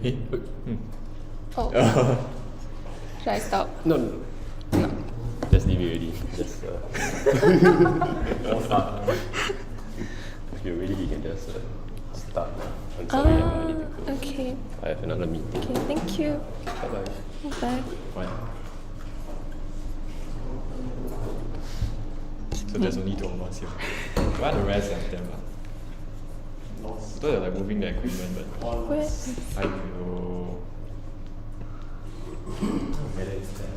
Hey. Oh. Should I stop? No. No. Just leave it already. Just start. If you're ready, you can just start. I'm sorry, I need to go. Okay. I have another meeting. Okay, thank you. Bye-bye. Bye. Bye. So there's only two of us here. Why the rest of them? I thought they're like moving the equipment, but Where? I don't know. Where is that?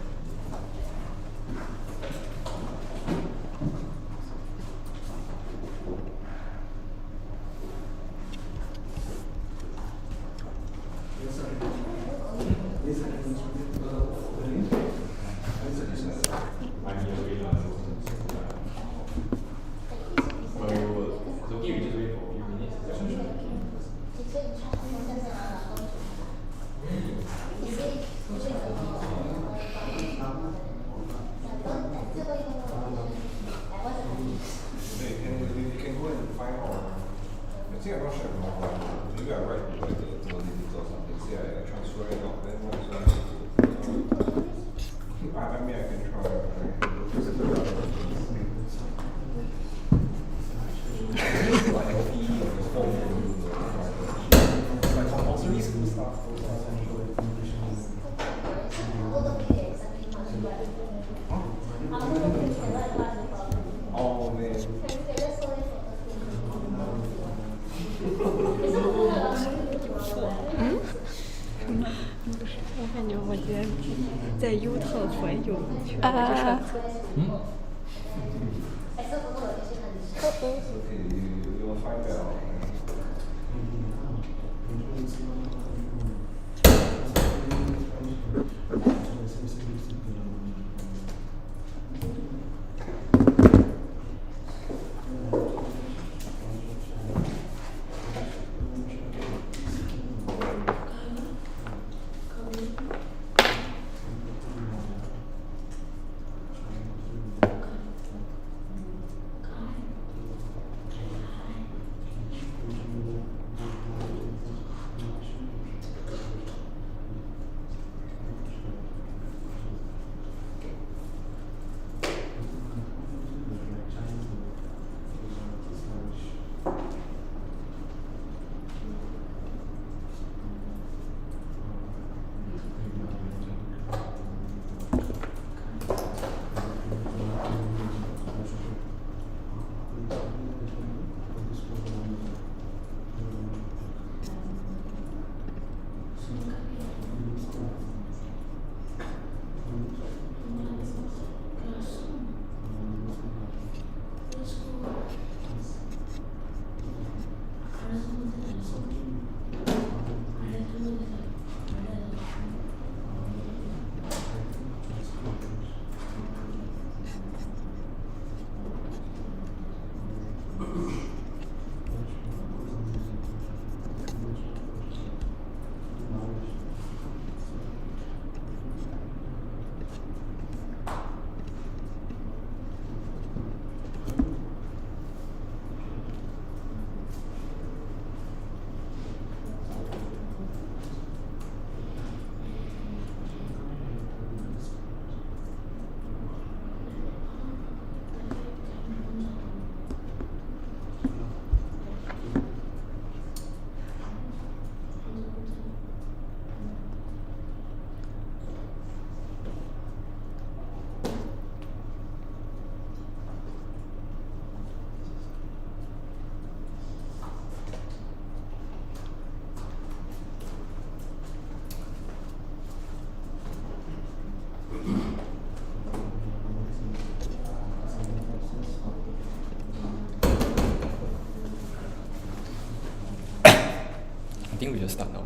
I think we just start now.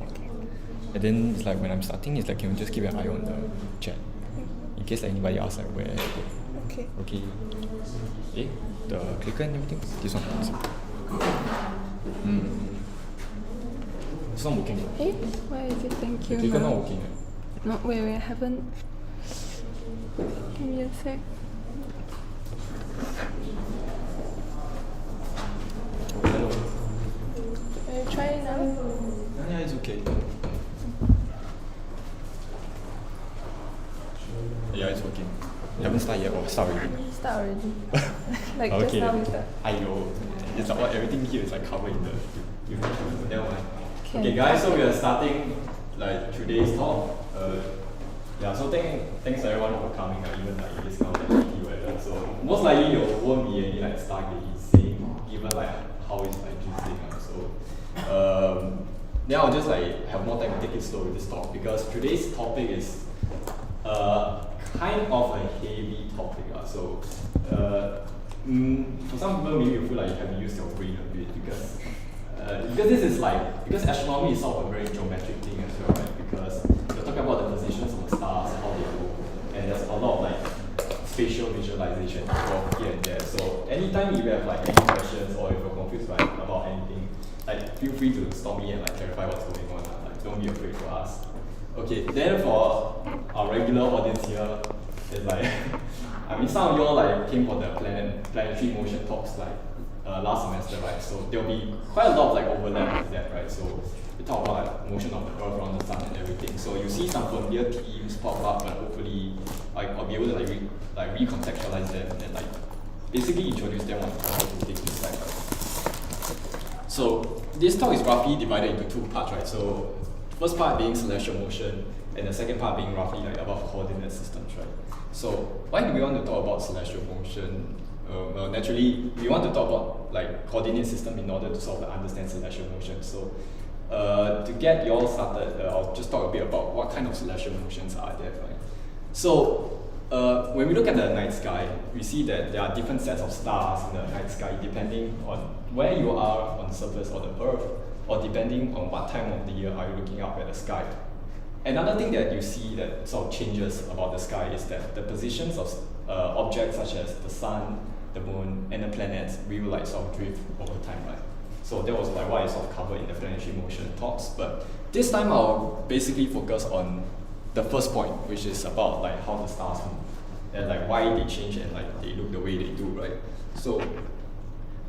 And then it's like when I'm starting, it's like can you just keep an eye on the chat in case like anybody asks like where. Okay. Okay. Eh, the clicker and everything. This one. It's not working. Hey, why is it? Thank you. The clicker not working. No, wait, I haven't. Give me a sec. Hello. Try it now. Yeah, it's okay. You haven't started yet, or start already? Start already. Like just Okay. now we start. I know. It's like what everything here is like covered in the never mind. Can. Okay guys, so we are starting like today's talk. Yeah, so thanks everyone for coming, even like in this kind of like weather. So most likely there won't be any like stargazing, even like how it's like interesting. So then I'll just like have more time to take it slow with this talk, because today's topic is kind of a heavy topic. So for some people maybe you feel like you have to use your brain a bit, because this is like, because astronomy is sort of a very geometric thing as well, right? Because you're talking about the positions of the stars, how they go, and there's a lot of like spatial visualization involved here and there. So anytime you have like any questions, or if you're confused about anything, like feel free to stop me and like clarify what's going on. Like don't be afraid to ask. Okay, then for our regular audience here, it's like I mean some of you all like came for the planetary motion talks like last semester, right? So there'll be quite a lot of like overlap with that, right? So we talk about like motion of the Earth around the sun and everything. So you see some familiar themes pop up, but hopefully like I'll be able to like recontextualize them and like basically introduce them on how to take this side, right? So this talk is roughly divided into two parts, right? So first part being celestial motion, and the second part being roughly like about coordinate systems, right? So why do we want to talk about celestial motion? Well, naturally, we want to talk about like coordinate system in order to sort of understand celestial motion. So to get you all started, I'll just talk a bit about what kind of celestial motions are there, right? So when we look at the night sky, we see that there are different sets of stars in the night sky depending on where you are on the surface of the Earth, or depending on what time of the year are you looking up at the sky. Another thing that you see that sort of changes about the sky is that the positions of objects such as the sun, the moon, and the planets will like sort of drift over time, right? So that was like what I sort of covered in the planetary motion talks. But this time I'll basically focus on the first point, which is about like how the stars move and like why they change and like they look the way they do, right? So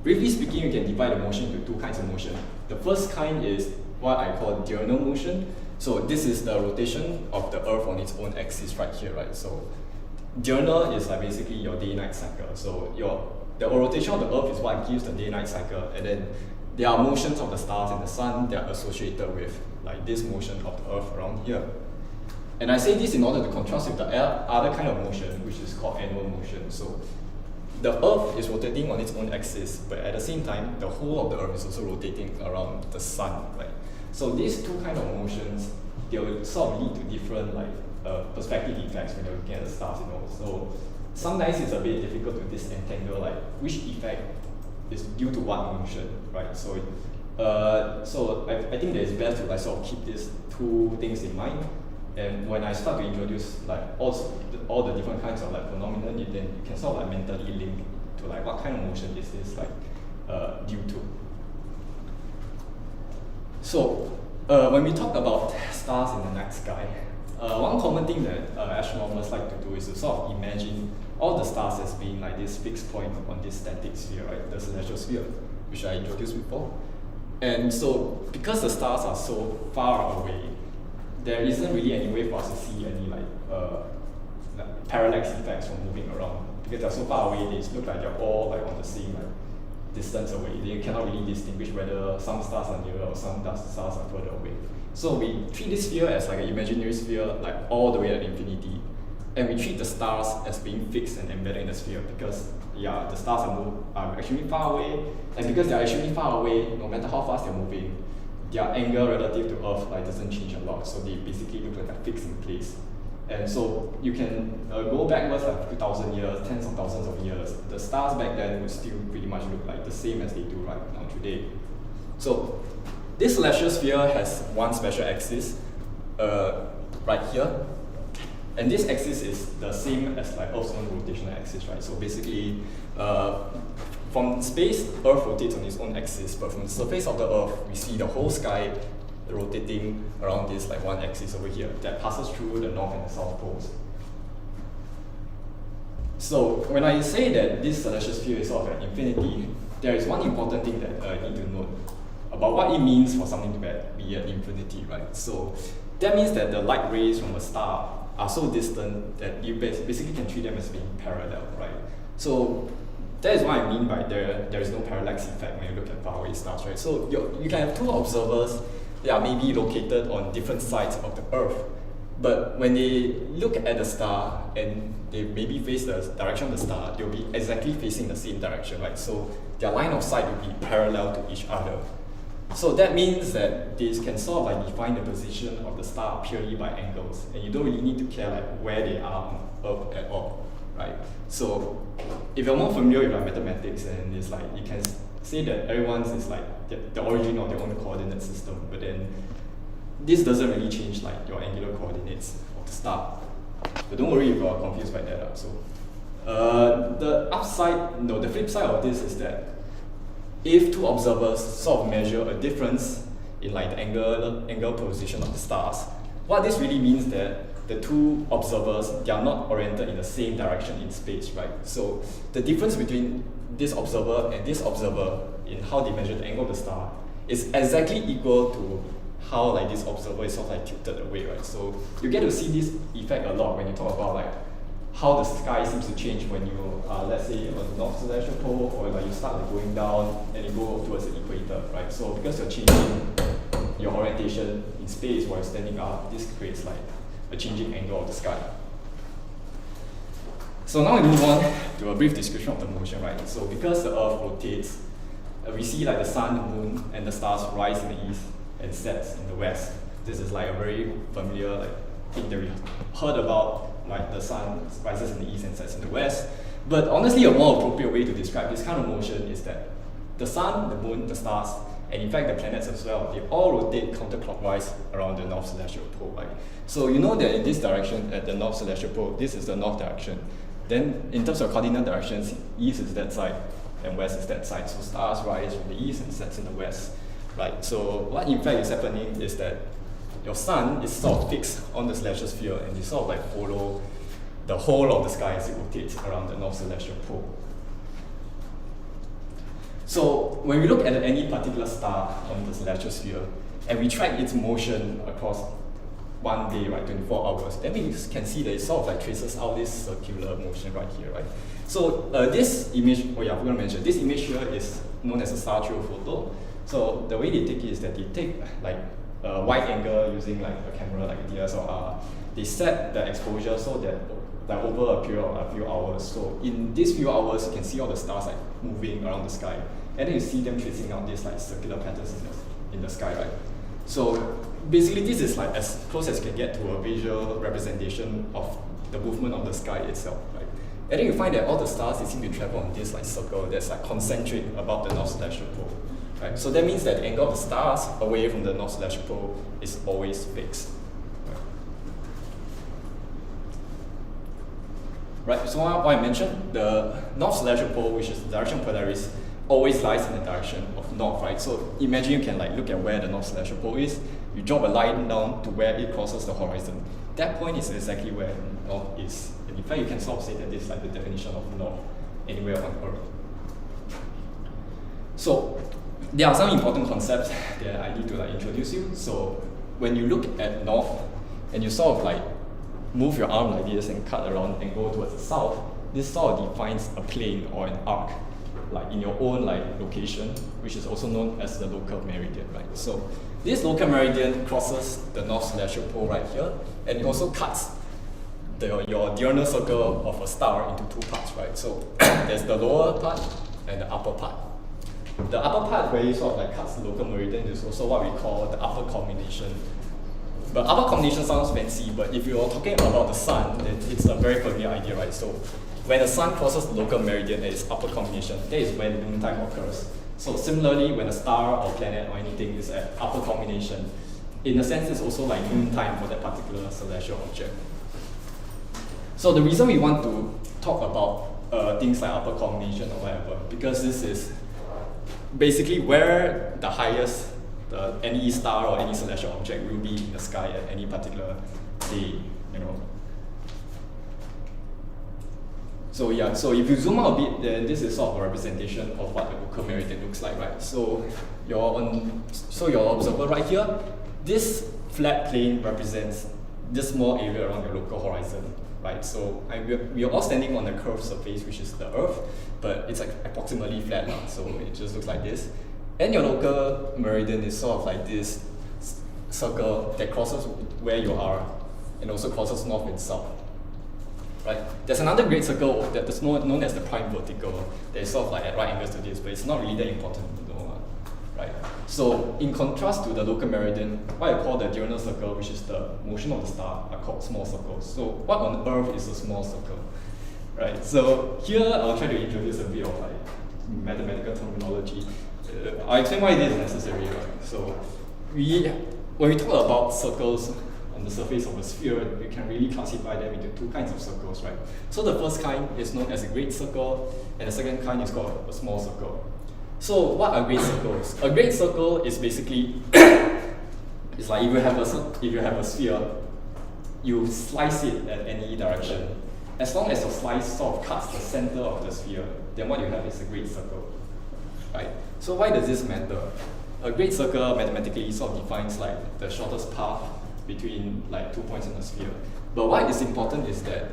briefly speaking, you can divide the motion into two kinds of motion. The first kind is what I call diurnal motion. So this is the rotation of the Earth on its own axis right here, right? So diurnal is like basically your day-night cycle. So the rotation of the Earth is what gives the day-night cycle, and then there are motions of the stars and the sun that are associated with like this motion of the Earth around here. And I say this in order to contrast with the other kind of motion, which is called annual motion. So the Earth is rotating on its own axis, but at the same time, the whole of the Earth is also rotating around the sun, right? So these two kind of motions, they will sort of lead to different like perspective effects when you're looking at the stars, you know. So sometimes it's a bit difficult to disentangle like which effect is due to what motion, right? So I think that it's best to like sort of keep these two things in mind. And when I start to introduce like all the different kinds of like phenomena, then you can sort of like mentally link to like what kind of motion is this like due to. So when we talk about stars in the night sky, one common thing that astronomers like to do is to sort of imagine all the stars as being like this fixed point on this static sphere, right? The celestial sphere, which I introduced before. And so because the stars are so far away, there isn't really any way for us to see any like parallax effects from moving around, because they're so far away. They look like they're all like on the same like distance away. They cannot really distinguish whether some stars are nearer or some stars are further away. So we treat this sphere as like an imaginary sphere, like all the way at infinity, and we treat the stars as being fixed and embedded in the sphere, because yeah, the stars are actually far away, and because they're actually far away, no matter how fast they're moving, their angle relative to Earth like doesn't change a lot. So they basically look like they're fixed in place. And so you can go backwards like 2,000 years, tens of thousands of years. The stars back then would still pretty much look like the same as they do right now today. So this celestial sphere has one special axis right here. And this axis is the same as like Earth's own rotational axis, right? So basically, from space, Earth rotates on its own axis, but from the surface of the Earth, we see the whole sky rotating around this like one axis over here that passes through the north and the south poles. So when I say that this celestial sphere is sort of at infinity, there is one important thing that I need to note about what it means for something to be at infinity, right? So that means that the light rays from a star are so distant that you basically can treat them as being parallel, right? So that is what I mean by there is no parallax effect when you look at faraway stars, right? So you can have two observers that are maybe located on different sides of the Earth, but when they look at the star and they maybe face the direction of the star, they'll be exactly facing the same direction, right? So their line of sight will be parallel to each other. So that means that they can sort of like define the position of the star purely by angles, and you don't really need to care like where they are on Earth at all, right? So if you're more familiar with like mathematics, and it's like you can say that everyone's is like the origin of their own coordinate system, but then this doesn't really change like your angular coordinates of the star. But don't worry if you're confused by that. So the flip side of this is that if two observers sort of measure a difference in like the angle position of the stars, what this really means that the two observers, they are not oriented in the same direction in space, right? So the difference between this observer and this observer in how they measure the angle of the star is exactly equal to how like this observer is sort of like tilted away, right? So you get to see this effect a lot when you talk about like how the sky seems to change when you are, let's say, on the north celestial pole, or like you start like going down and you go towards the equator, right? So because you're changing your orientation in space while you're standing up, this creates like a changing angle of the sky. So now we move on to a brief description of the motion, right? So because the Earth rotates, we see like the sun, the moon, and the stars rise in the east and sets in the west. This is like a very familiar like thing that we heard about, like the sun rises in the east and sets in the west. But honestly, a more appropriate way to describe this kind of motion is that the sun, the moon, the stars, and in fact the planets as well, they all rotate counterclockwise around the north celestial pole, right? So you know that in this direction, at the north celestial pole, this is the north direction. Then in terms of cardinal directions, east is that side and west is that side. So stars rise from the east and sets in the west, right? So what in fact is happening is that your sun is sort of fixed on the celestial sphere, and you sort of like follow the whole of the sky as it rotates around the north celestial pole. So when we look at any particular star on the celestial sphere, and we track its motion across one day, right, 24 hours, then we can see that it sort of like traces out this circular motion right here, right? So this image, I forgot to mention, this image here is known as a star trio photo. So the way they take it is that they take like a wide angle using like a camera like a DSLR. They set the exposure so that like over a period of a few hours. So in these few hours, you can see all the stars like moving around the sky, and then you see them tracing out these like circular patterns in the sky, right? So basically, this is like as close as you can get to a visual representation of the movement of the sky itself, right? And then you find that all the stars, they seem to travel on this like circle that's like concentric about the north celestial pole. Right? So that means that the angle of the stars away from the north celestial pole is always fixed. Right, so what I mentioned, the north celestial pole, which is the direction of Polaris, always lies in the direction of north, right? So imagine you can like look at where the north celestial pole is, you drop a line down to where it crosses the horizon. That point is exactly where north is. And in fact, you can sort of say that this is like the definition of north anywhere on Earth. So there are some important concepts that I need to like introduce you. So when you look at north and you sort of like move your arm like this and cut around and go towards the south, this sort of defines a plane or an arc, like in your own like location, which is also known as the local meridian, right? So this local meridian crosses the north celestial pole right here, and it also cuts your diurnal circle of a star into two parts, right? So there's the lower part and the upper part. The upper part where it sort of like cuts the local meridian is also what we call the upper culmination. But upper culmination sounds fancy, but if you're talking about the sun, then it's a very familiar idea, right? So when the sun crosses the local meridian at its upper culmination, that is when noontime occurs. So similarly, when a star or planet or anything is at upper culmination, in a sense, it's also like noontime for that particular celestial object. So the reason we want to talk about things like upper culmination or whatever, because this is basically where the highest any star or any celestial object will be in the sky at any particular day, you know. So yeah, so if you zoom out a bit, then this is sort of a representation of what the local meridian looks like, right? So your observer right here, this flat plane represents this small area around your local horizon, right? So we are all standing on a curved surface, which is the Earth, but it's like approximately flat now, so it just looks like this. And your local meridian is sort of like this circle that crosses where you are and also crosses north and south. Right? There's another great circle that is known as the prime vertical that is sort of like at right angles to this, but it's not really that important to know. Right? So in contrast to the local meridian, what I call the diurnal circle, which is the motion of the star, are called small circles. So what on Earth is a small circle? Right? So here I'll try to introduce a bit of like mathematical terminology. I'll explain why this is necessary. Right? So when we talk about circles on the surface of a sphere, we can really classify them into two kinds of circles, right? So the first kind is known as a great circle, and the second kind is called a small circle. So what are great circles? A great circle is basically it's like if you have a sphere, you slice it at any direction. As long as your slice sort of cuts the center of the sphere, then what you have is a great circle, right? So why does this matter? A great circle mathematically sort of defines like the shortest path between like 2 points in a sphere. But what is important is that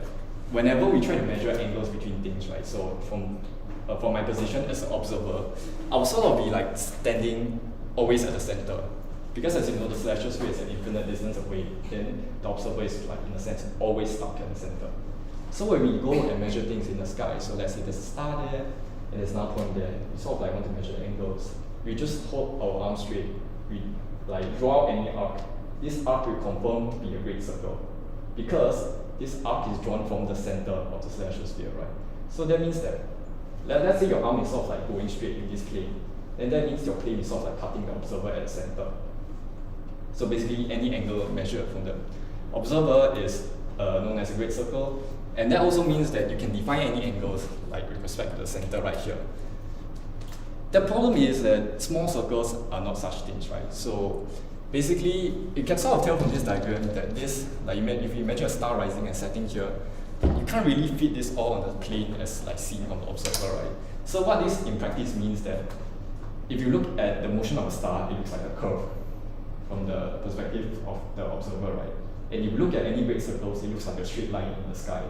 whenever we try to measure angles between things, right? So from my position as an observer, I will sort of be like standing always at the center. Because as you know, the celestial sphere is an infinite distance away, then the observer is like in a sense always stuck at the center. So when we go and measure things in the sky, so let's say there's a star there, and there's another point there, we sort of like want to measure angles. We just hold our arm straight, we like draw out any arc. This arc will confirm be a great circle because this arc is drawn from the center of the celestial sphere, right? So that means that, let's say your arm is sort of like going straight in this plane, then that means your plane is sort of like cutting the observer at the center. So basically any angle measured from the observer is known as a great circle, and that also means that you can define any angles like with respect to the center right here. The problem is that small circles are not such things, right? So basically, you can sort of tell from this diagram that this, like if you imagine a star rising and setting here, you can't really fit this all on the plane as like seen on the observer, right? So what this in practice means that if you look at the motion of a star, it looks like a curve from the perspective of the observer, right? And if you look at any great circles, it looks like a straight line in the sky.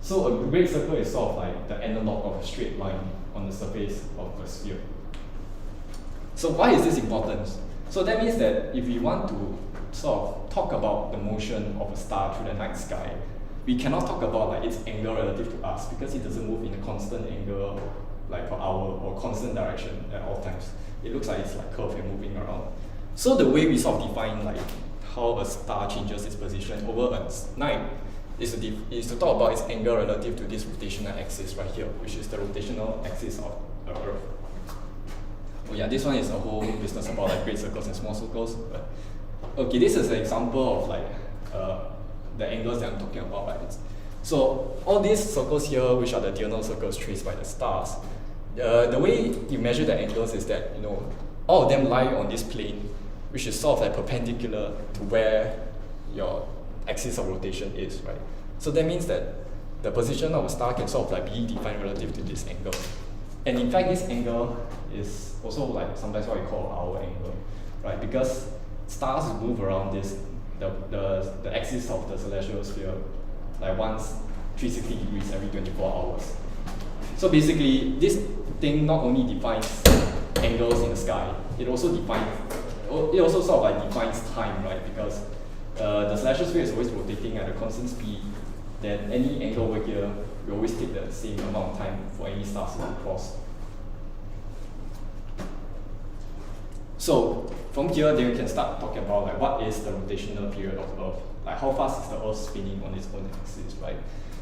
So a great circle is sort of like the analog of a straight line on the surface of a sphere. So why is this important? So that means that if we want to sort of talk about the motion of a star through the night sky, we cannot talk about like its angle relative to us because it doesn't move in a constant angle like per hour or constant direction at all times. It looks like it's like curved and moving around. So the way we sort of define like how a star changes its position over a night is to talk about its angle relative to this rotational axis right here, which is the rotational axis of the Earth. Oh yeah, this one is a whole business about like great circles and small circles. But okay, this is an example of like the angles that I'm talking about, right? So all these circles here, which are the diurnal circles traced by the stars, the way you measure the angles is that all of them lie on this plane, which is sort of like perpendicular to where your axis of rotation is, right? So that means that the position of a star can sort of like be defined relative to this angle. And in fact, this angle is also like sometimes what we call our angle, right? Because stars move around the axis of the celestial sphere like once 360 degrees every 24 hours. So basically, this thing not only defines angles in the sky, it also sort of like defines time, right? Because the celestial sphere is always rotating at a constant speed, then any angle over here will always take the same amount of time for any stars to cross. So from here, then we can start talking about like what is the rotational period of Earth, like how fast is the Earth spinning on its own axis, right?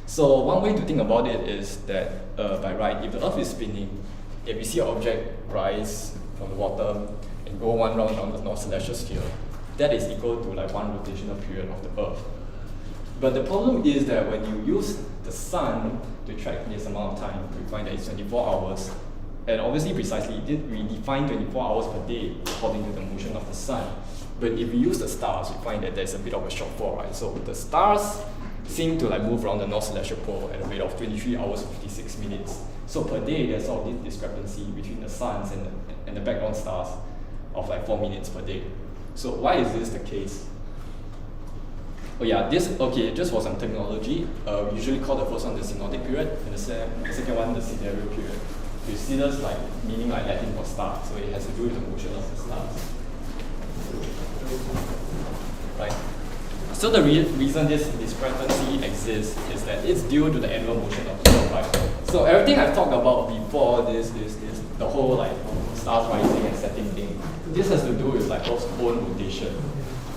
So one way to think about it is that by right, if the Earth is spinning, if we see an object rise from the water and go one round around the North Celestial Sphere, that is equal to like one rotational period of the Earth. But the problem is that when you use the sun to track this amount of time, we find that it's 24 hours. And obviously, precisely, we define 24 hours per day according to the motion of the sun. But if we use the stars, we find that there's a bit of a shortfall, right? So the stars seem to like move around the North Celestial Pole at a rate of 23 hours 56 minutes. So per day, there's sort of this discrepancy between the suns and the background stars of like 4 minutes per day. So why is this the case? Oh yeah, just for some terminology, we usually call the first one the synodic period, and the second one the sidereal period. You see this like meaning like Latin for star, so it has to do with the motion of the stars. Right. So the reason this discrepancy exists is that it's due to the annual motion of the Earth, right? So everything I've talked about before this, the whole like stars rising and setting thing, this has to do with like Earth's own rotation.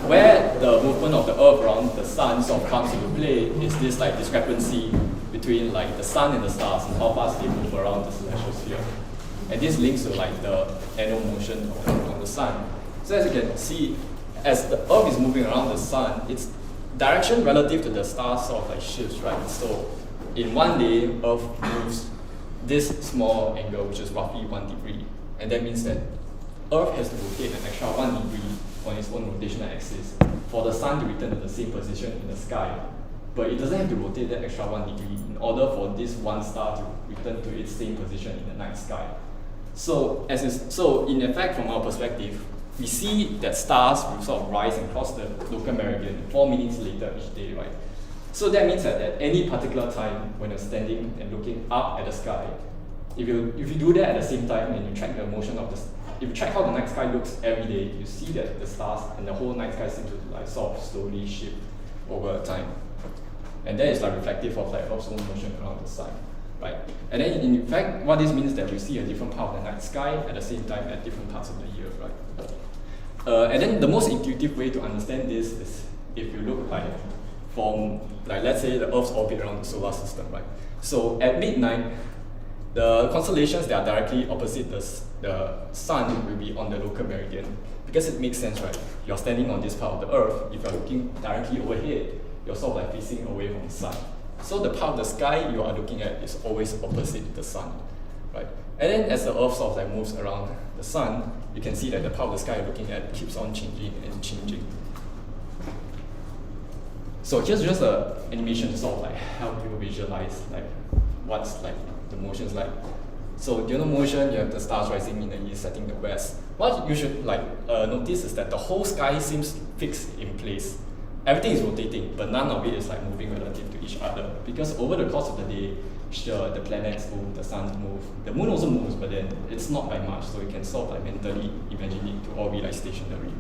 Where the movement of the Earth around the sun sort of comes into play is this like discrepancy between like the sun and the stars and how fast they move around the celestial sphere. And this links to like the annual motion of the sun. So as you can see, as the Earth is moving around the sun, its direction relative to the stars sort of like shifts, right? So in one day, Earth moves this small angle, which is roughly 1 degree. And that means that Earth has to rotate an extra 1 degree on its own rotational axis for the sun to return to the same position in the sky. But it doesn't have to rotate that extra 1 degree in order for this one star to return to its same position in the night sky. So in effect, from our perspective, we see that stars will sort of rise and cross the local meridian 4 minutes later each day, right? So that means that at any particular time when you're standing and looking up at the sky, if you do that at the same time and you track the motion of if you track how the night sky looks every day, you see that the stars and the whole night sky seem to like sort of slowly shift over time. And that is like reflective of like Earth's own motion around the sun, right? And then in fact, what this means is that we see a different part of the night sky at the same time at different parts of the year, right? And then the most intuitive way to understand this is if you look like from, like let's say the Earth's orbit around the solar system, right? So at midnight, the constellations that are directly opposite the sun will be on the local meridian. Because it makes sense, right? You're standing on this part of the Earth, if you're looking directly overhead, you're sort of like facing away from the sun. So the part of the sky you are looking at is always opposite the sun, right? And then as the Earth sort of like moves around the sun, you can see that the part of the sky you're looking at keeps on changing and changing. So here's just an animation to sort of like help you visualize like what's like the motions like. So during the motion, you have the stars rising in the east, setting the west. What you should like notice is that the whole sky seems fixed in place. Everything is rotating, but none of it is like moving relative to each other. Because over the course of the day, sure, the planets move, the sun moves, the moon also moves, but then it's not by much, so you can sort of like mentally imagine it to all be like stationary.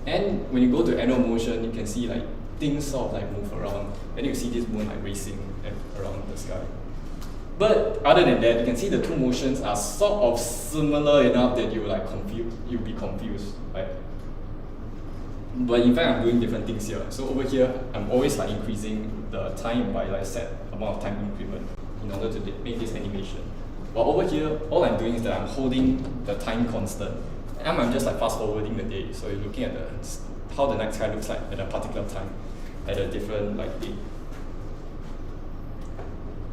And when you go to annual motion, you can see like things sort of like move around, and you see this moon like racing around the sky. But other than that, you can see the two motions are sort of similar enough that you'll be confused, right? But in fact, I'm doing different things here. So over here, I'm always like increasing the time by like set amount of time increment in order to make this animation. While over here, all I'm doing is that I'm holding the time constant, and I'm just like fast forwarding the day. So you're looking at how the night sky looks like at a particular time, at a different like day.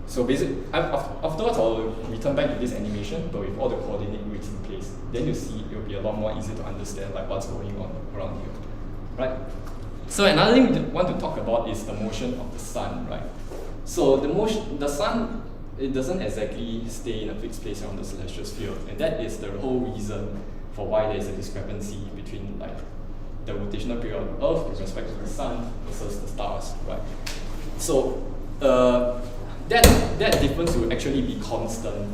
So basically, afterwards I'll return back to this animation, but with all the coordinate weights in place. Then you see it'll be a lot more easy to understand like what's going on around here, right? So another thing we want to talk about is the motion of the sun, right? So the sun, it doesn't exactly stay in a fixed place around the celestial sphere, and that is the whole reason for why there is a discrepancy between like the rotational period of the Earth with respect to the sun versus the stars, right? So that difference will actually be constant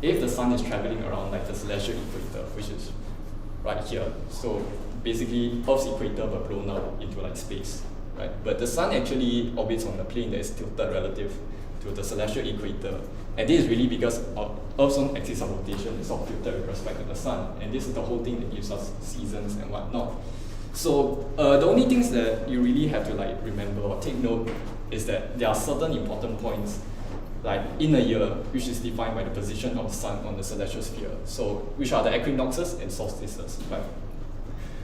if the sun is traveling around like the celestial equator, which is right here. So basically Earth's equator but blown out into like space, right? But the sun actually orbits on a plane that is tilted relative to the celestial equator, and this is really because of Earth's own axis of rotation is sort of tilted with respect to the sun, and this is the whole thing that gives us seasons and whatnot. So the only things that you really have to like remember or take note is that there are certain important points like in a year, which is defined by the position of the sun on the celestial sphere. So which are the equinoxes and solstices, right?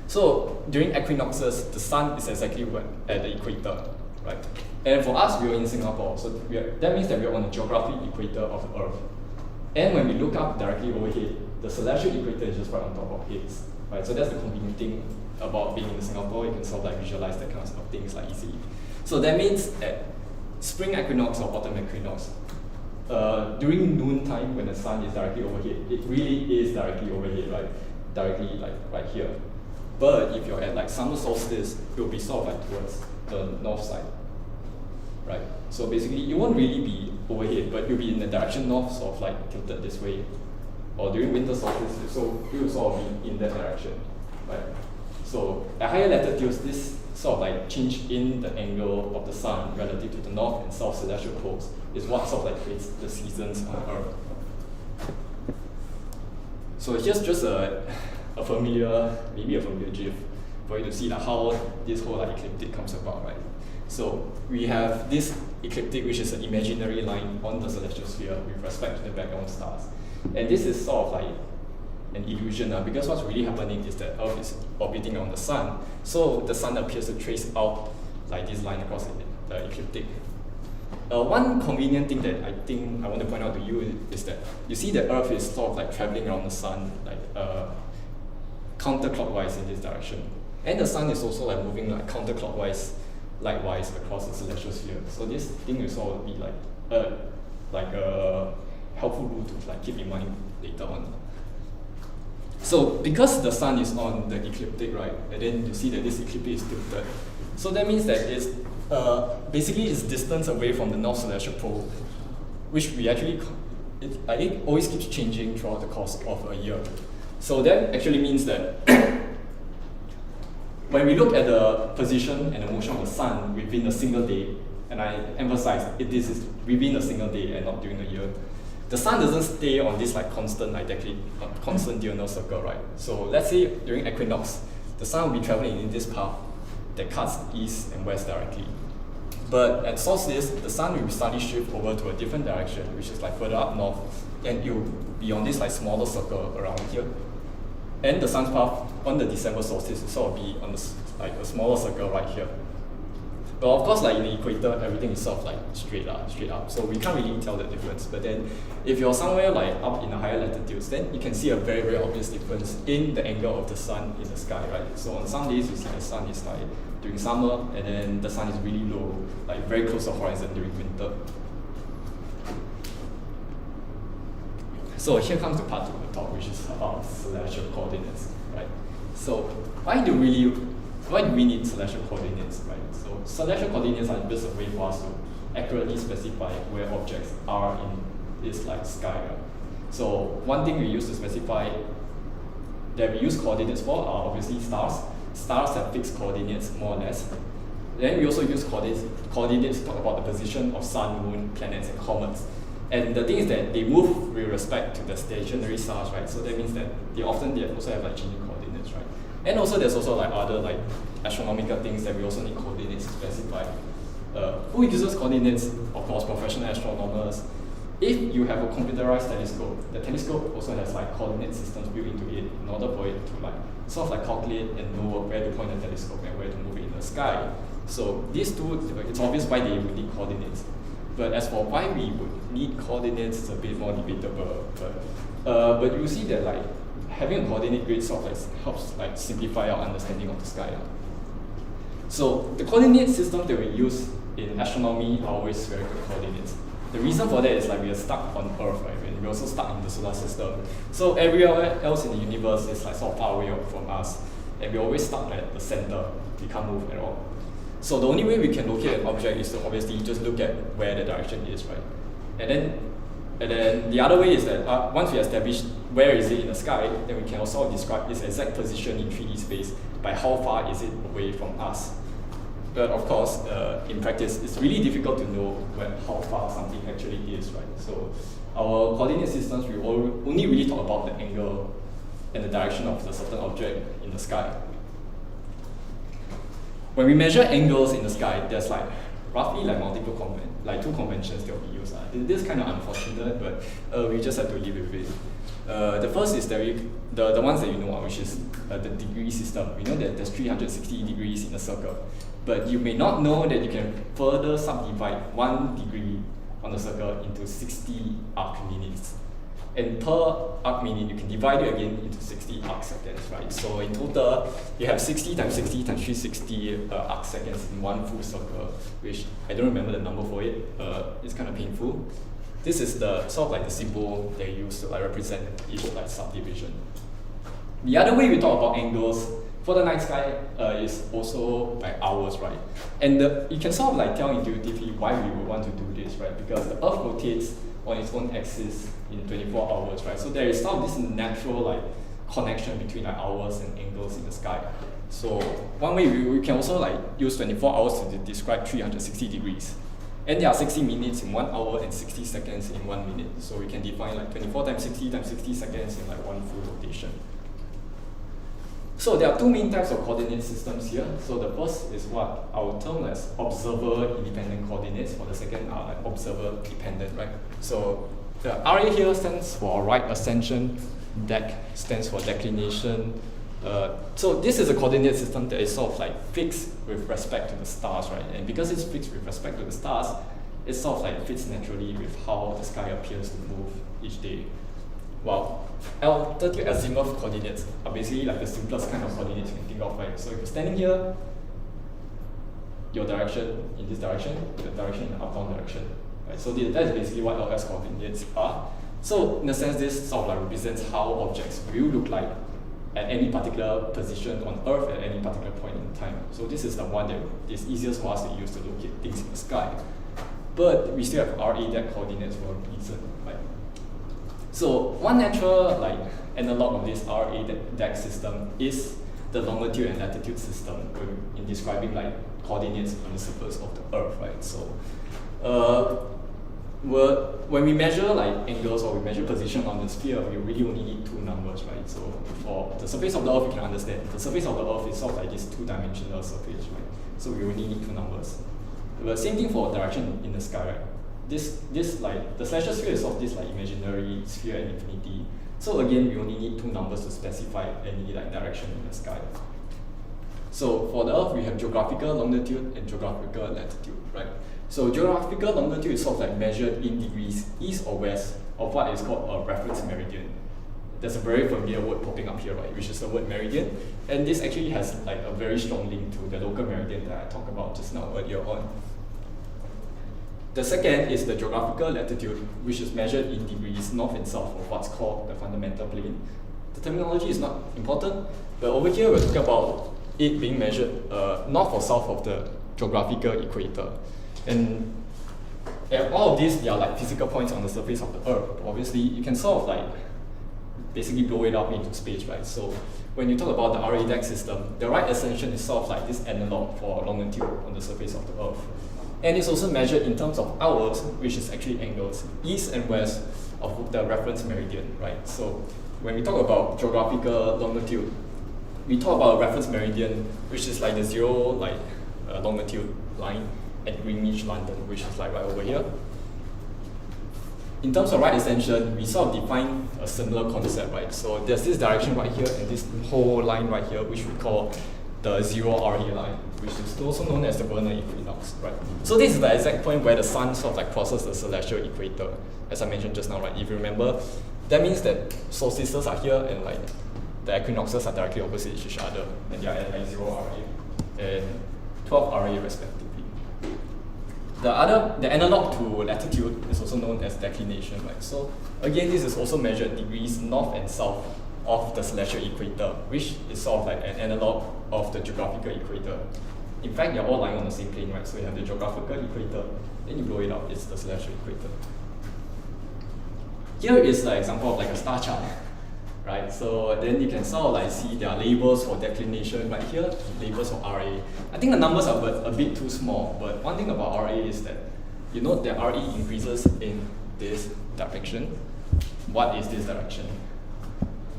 So during equinoxes, the sun is exactly at the equator, right? And for us, we are in Singapore, so that means that we are on the geographic equator of the Earth. And when we look up directly overhead, the celestial equator is just right on top of heads, right? So that's the convenient thing about being in Singapore. You can sort of like visualize that kind of things like easily. So that means at spring equinox or autumn equinox, during noon time when the sun is directly overhead, it really is directly overhead, right? Directly like right here. But if you're at like summer solstice, it will be sort of like towards the north side, right? So basically, you won't really be overhead, but you'll be in the direction north, sort of like tilted this way. Or during winter solstice, so you will sort of be in that direction, right? So at higher latitudes, this sort of like change in the angle of the sun relative to the north and south celestial poles is what sort of like creates the seasons on Earth. So here's just maybe a familiar GIF for you to see like how this whole like ecliptic comes about, right? So we have this ecliptic, which is an imaginary line on the celestial sphere with respect to the background stars. And this is sort of like an illusion because what's really happening is that Earth is orbiting around the sun. So the sun appears to trace out like this line across the ecliptic. One convenient thing that I think I want to point out to you is that you see that Earth is sort of like traveling around the sun like counterclockwise in this direction. And the sun is also like moving like counterclockwise likewise across the celestial sphere. So this thing will sort of be like a helpful rule to like keep in mind later on. So because the sun is on the ecliptic, right, and then you see that this ecliptic is tilted, so that means that it's basically its distance away from the north celestial pole, which we actually it always keeps changing throughout the course of a year. So that actually means that when we look at the position and the motion of the sun within a single day, and I emphasize this is within a single day and not during the year, the sun doesn't stay on this like constant constant diurnal circle, right? So let's say during equinox, the sun will be traveling in this path that cuts east and west directly. But at solstice, the sun will suddenly shift over to a different direction, which is like further up north, and it will be on this like smaller circle around here. And the sun's path on the December solstice will sort of be on like a smaller circle right here. But of course, like in the equator, everything is sort of like straight up. So we can't really tell the difference. But then, if you're somewhere like up in the higher latitudes, then you can see a very, very obvious difference in the angle of the sun in the sky, right? So on some days, you see the sun is like during summer, and then the sun is really low, like very close to the horizon during winter. So here comes the part of the talk, which is about celestial coordinates, right? So why do we need celestial coordinates, right? So celestial coordinates are just a way for us to accurately specify where objects are in this like sky. Right? So one thing we use to specify that we use coordinates for are obviously stars. Stars have fixed coordinates more or less. Then we also use coordinates to talk about the position of sun, moon, planets, and comets. And the thing is that they move with respect to the stationary stars, right? So that means that they also have like changing coordinates, right? And also there's also like other like astronomical things that we also need coordinates to specify. Who uses coordinates? Of course, professional astronomers. If you have a computerized telescope, the telescope also has like coordinate systems built into it in order for it to like sort of like calculate and know where to point the telescope and where to move it in the sky. So these two, it's obvious why they would need coordinates. But as for why we would need coordinates, it's a bit more debatable. But you see that like having a coordinate grid sort of like helps like simplify our understanding of the sky. So the coordinate system that we use in astronomy are always very good coordinates. The reason for that is like we are stuck on Earth, right? And we're also stuck in the solar system. So everywhere else in the universe is like sort of far away from us, and we're always stuck at the center. We can't move at all. So the only way we can locate an object is to obviously just look at where the direction is, right? And then the other way is that once we establish where is it in the sky, then we can also describe its exact position in 3D space by how far is it away from us. But of course, in practice, it's really difficult to know how far something actually is, right? So our coordinate systems, we only really talk about the angle and the direction of the certain object in the sky. When we measure angles in the sky, there's like roughly like two conventions that we use. This is kind of unfortunate, but we just have to live with it. The first is that the ones that you know, which is the degree system. We know that there's 360 degrees in a circle, but you may not know that you can further subdivide 1 degree on the circle into 60 arc minutes. And per arc minute, you can divide it again into 60 arc seconds, right? So in total, you have 60 times 60 times 360 arc seconds in one full circle, which I don't remember the number for it. It's kind of painful. This is the sort of like the symbol they use to like represent each like subdivision. The other way we talk about angles for the night sky is also by hours, right? And you can sort of like tell intuitively why we would want to do this, right? Because the Earth rotates on its own axis in 24 hours, right? So there is sort of this natural like connection between like hours and angles in the sky. So one way we can also like use 24 hours to describe 360 degrees. And there are 60 minutes in 1 hour and 60 seconds in 1 minute. So we can define like 24 times 60 times 60 seconds in like one full rotation. So there are two main types of coordinate systems here. So the first is what I would term as observer-independent coordinates, or the second are like observer-dependent, right? So the RA here stands for right ascension, DEC stands for declination. So this is a coordinate system that is sort of like fixed with respect to the stars, right? And because it's fixed with respect to the stars, it sort of like fits naturally with how the sky appears to move each day. Well, altitude azimuth coordinates are basically like the simplest kind of coordinates you can think of, right? So if you're standing here, your direction in this direction, the direction in the up-down direction, right? So that is basically what LS coordinates are. So in a sense, this sort of like represents how objects will look like at any particular position on Earth at any particular point in time. So this is the one that is easiest for us to use to locate things in the sky. But we still have RA DEC coordinates for a reason, right? So one natural like analog of this RA DEC system is the longitude and latitude system in describing like coordinates on the surface of the Earth, right? So when we measure like angles or we measure position on the sphere, we really only need two numbers, right? So for the surface of the Earth, you can understand the surface of the Earth is sort of like this two-dimensional surface, right? So we only need two numbers. But same thing for direction in the sky, right? This like the celestial sphere is sort of this like imaginary sphere at infinity. So again, we only need two numbers to specify any like direction in the sky. So for the Earth, we have geographical longitude and geographical latitude, right? So geographical longitude is sort of like measured in degrees east or west of what is called a reference meridian. There's a very familiar word popping up here, right, which is the word meridian. And this actually has like a very strong link to the local meridian that I talked about just now earlier on. The second is the geographical latitude, which is measured in degrees north and south of what's called the fundamental plane. The terminology is not important, but over here we're talking about it being measured north or south of the geographical equator. And all of these, they are like physical points on the surface of the Earth. Obviously, you can sort of like basically blow it up into space, right? So when you talk about the RA DEC system, the right ascension is sort of like this analog for longitude on the surface of the Earth. And it's also measured in terms of hours, which is actually angles, east and west of the reference meridian, right? So when we talk about geographical longitude, we talk about a reference meridian, which is like the zero like longitude line at Greenwich, London, which is like right over here. In terms of right ascension, we sort of define a similar concept, right? So there's this direction right here and this whole line right here, which we call the zero RA line, which is also known as the vernal equinox, right? So this is the exact point where the sun sort of like crosses the celestial equator, as I mentioned just now, right? If you remember, that means that solstices are here and like the equinoxes are directly opposite each other, and they are at like 0 RA and 12 RA respectively. The analog to latitude is also known as declination, right? So again, this is also measured degrees north and south of the celestial equator, which is sort of like an analog of the geographical equator. In fact, they're all lying on the same plane, right? So you have the geographical equator, then you blow it up, it's the celestial equator. Here is the example of like a star chart, right? So then you can sort of like see there are labels for declination right here, labels for RA. I think the numbers are a bit too small, but one thing about RA is that you note that RE increases in this direction. What is this direction?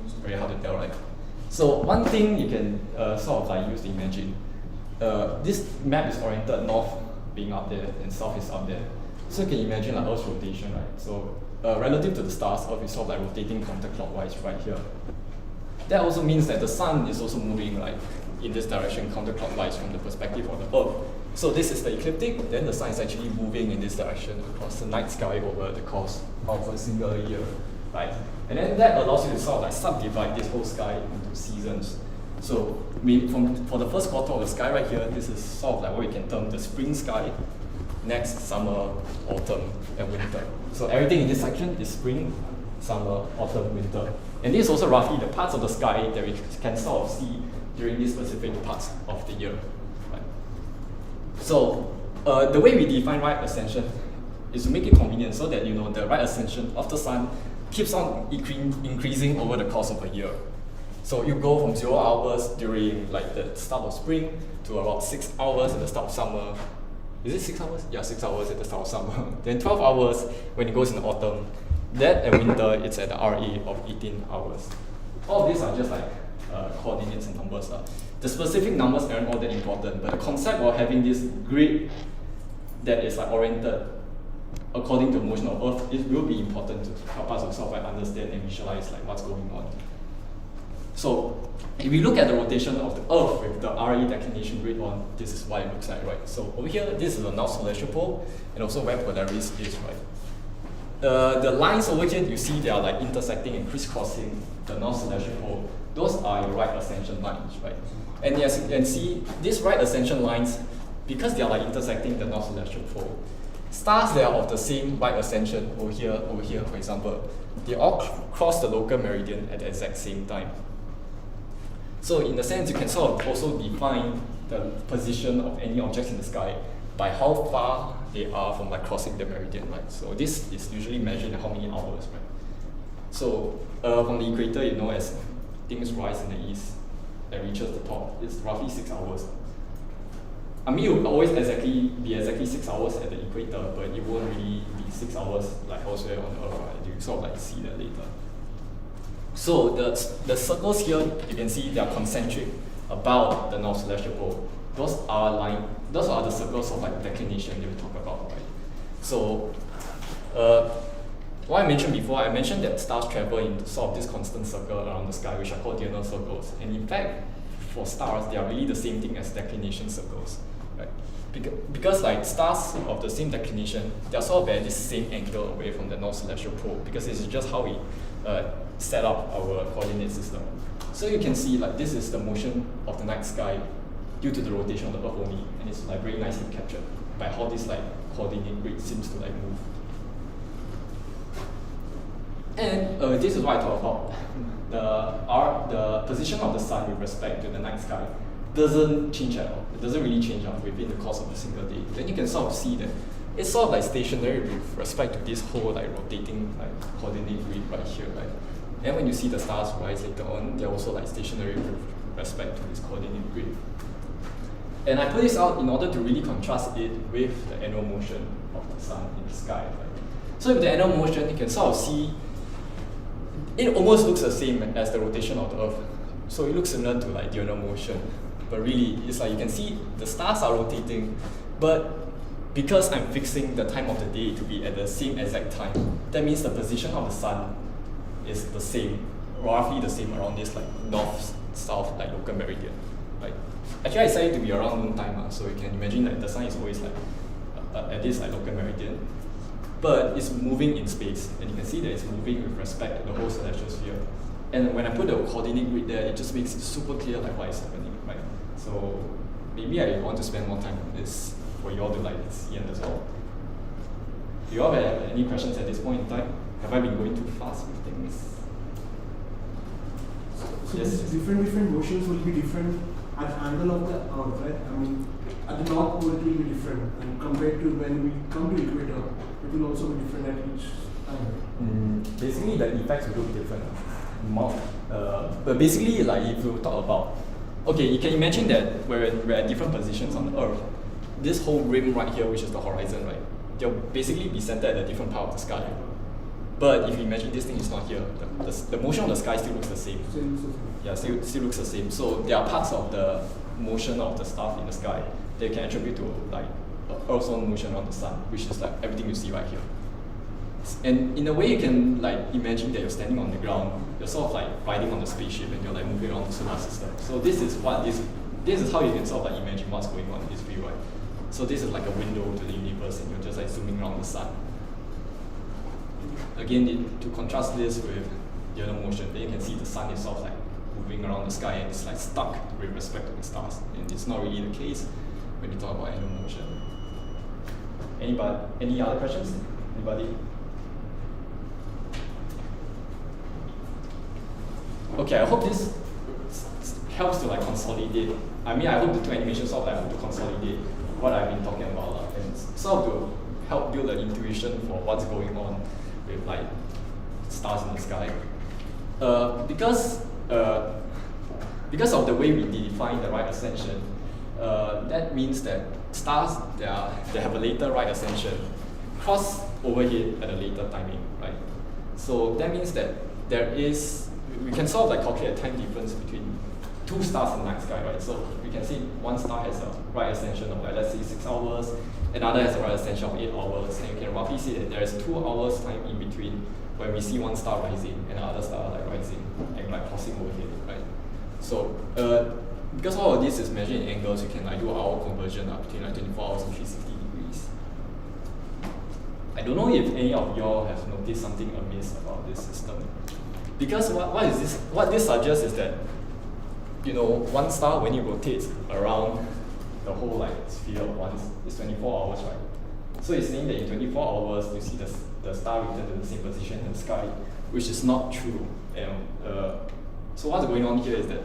It's very hard to tell, right? So one thing you can sort of like use to imagine, this map is oriented north being up there and south is up there. So you can imagine like Earth's rotation, right? So relative to the stars, Earth is sort of like rotating counterclockwise right here. That also means that the sun is also moving like in this direction counterclockwise from the perspective of the Earth. So this is the ecliptic, then the sun is actually moving in this direction across the night sky over the course of a single year, right? And then that allows you to sort of like subdivide this whole sky into seasons. So for the first quarter of the sky right here, this is sort of like what we can term the spring sky, next summer, autumn, and winter. So everything in this section is spring, summer, autumn, winter. And this is also roughly the parts of the sky that we can sort of see during these specific parts of the year. Right? So the way we define right ascension is to make it convenient so that the right ascension of the sun keeps on increasing over the course of a year. So you go from 0 hours during like the start of spring to about 6 hours at the start of summer. Is it 6 hours? Yeah, 6 hours at the start of summer. Then 12 hours when it goes in the autumn. That at winter, it's at the RA of 18 hours. All of these are just like coordinates and numbers. The specific numbers aren't all that important, but the concept of having this grid that is like oriented according to the motion of Earth, it will be important to help us to sort of like understand and visualize like what's going on. So if we look at the rotation of the Earth with the RE declination grid on, this is what it looks like, right? So over here, this is the North Celestial Pole, and also where Polaris is, right? The lines over here, you see they are like intersecting and crisscrossing the North Celestial Pole. Those are your right ascension lines, right? And as you can see, these right ascension lines, because they are like intersecting the North Celestial Pole, stars that are of the same right ascension over here, for example, they all cross the local meridian at the exact same time. So in a sense, you can sort of also define the position of any objects in the sky by how far they are from like crossing the meridian, right? So this is usually measured in how many hours, right? So from the equator, as things rise in the east and reaches the top, it's roughly 6 hours. I mean, it will always be exactly 6 hours at the equator, but it won't really be 6 hours like elsewhere on Earth, right? You sort of like see that later. So the circles here, you can see they are concentric about the North Celestial Pole. Those are the circles of like declination that we talk about, right? So what I mentioned before, I mentioned that stars travel in sort of this constant circle around the sky, which are called diurnal circles. And in fact, for stars, they are really the same thing as declination circles, right? Because like stars of the same declination, they are sort of at this same angle away from the North Celestial Pole, because this is just how we set up our coordinate system. So you can see like this is the motion of the night sky due to the rotation of the Earth only, and it's like very nicely captured by how this like coordinate grid seems to like move. And this is what I talk about. The position of the sun with respect to the night sky doesn't change at all. It doesn't really change within the course of a single day. Then you can sort of see that it's sort of like stationary with respect to this whole like rotating like coordinate grid right here, right? And when you see the stars rise later on, they're also like stationary with respect to this coordinate grid. And I put this out in order to really contrast it with the annual motion of the sun in the sky, right? So with the annual motion, you can sort of see it almost looks the same as the rotation of the Earth. So it looks similar to like diurnal motion, but really it's like you can see the stars are rotating, but because I'm fixing the time of the day to be at the same exact time, that means the position of the sun is the same, roughly the same around this like north-south like local meridian. Right? Actually, I set it to be around noon time, so you can imagine that the sun is always like at this like local meridian, but it's moving in space, and you can see that it's moving with respect to the whole celestial sphere. And when I put the coordinate grid there, it just makes it super clear like what is happening, right? So maybe I want to spend more time on this for you all to like see and as well. Do you all have any questions at this point in time? Have I been going too fast with things? So Yes. different motions will be different at the angle of the Earth, right? I mean, at the North Pole it will be different, and compared to when we come to equator, it will also be different at each time. Basically, the effects will look different. But basically, like if you talk about, okay, you can imagine that we're at different positions on the Earth. This whole rim right here, which is the horizon, right? They'll basically be centered at a different part of the sky. But if you imagine this thing is not here, the motion of the sky still looks the same. Yeah, still looks the same. So there are parts of the motion of the stuff in the sky that you can attribute to like Earth's own motion on the sun, which is like everything you see right here. And in a way, you can like imagine that you're standing on the ground. You're sort of like riding on the spaceship, and you're like moving around the solar system. So this is how you can sort of like imagine what's going on in this view, right? So this is like a window to the universe, and you're just like zooming around the sun. Again, to contrast this with diurnal motion, then you can see the sun is sort of like moving around the sky, and it's like stuck with respect to the stars. And it's not really the case when you talk about annual motion. Any other questions? Anybody? Okay, I hope this helps to like consolidate. I mean, I hope the two animations sort of like help to consolidate what I've been talking about, and sort of to help build an intuition for what's going on with like stars in the sky. Because of the way we define the right ascension, that means that stars that have a later right ascension cross overhead at a later timing, right? So that means that we can sort of like calculate a time difference between two stars in the night sky, right? So we can see one star has a right ascension of like, let's say 6 hours, another has a right ascension of 8 hours, and you can roughly see that there is 2 hours time in between when we see one star rising and another star like rising and like crossing overhead, right? So because all of this is measured in angles, you can like do hour conversion between like 24 hours and 360 degrees. I don't know if any of y'all have noticed something amiss about this system. Because what this suggests is that, you know, one star when it rotates around the whole like sphere once is 24 hours, right? So it's saying that in 24 hours you see the star return to the same position in the sky, which is not true. And so what's going on here is that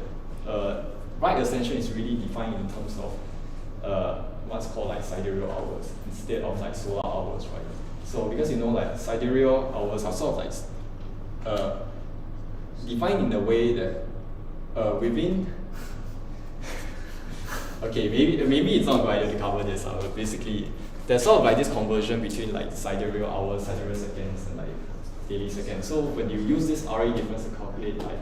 right ascension is really defined in terms of what's called like sidereal hours instead of like solar hours, right? So because you know like sidereal hours are sort of like defined in a way that within okay, maybe it's not a good idea to cover this, but basically there's sort of like this conversion between like sidereal hours, sidereal seconds, and like daily seconds. So when you use this RA difference to calculate like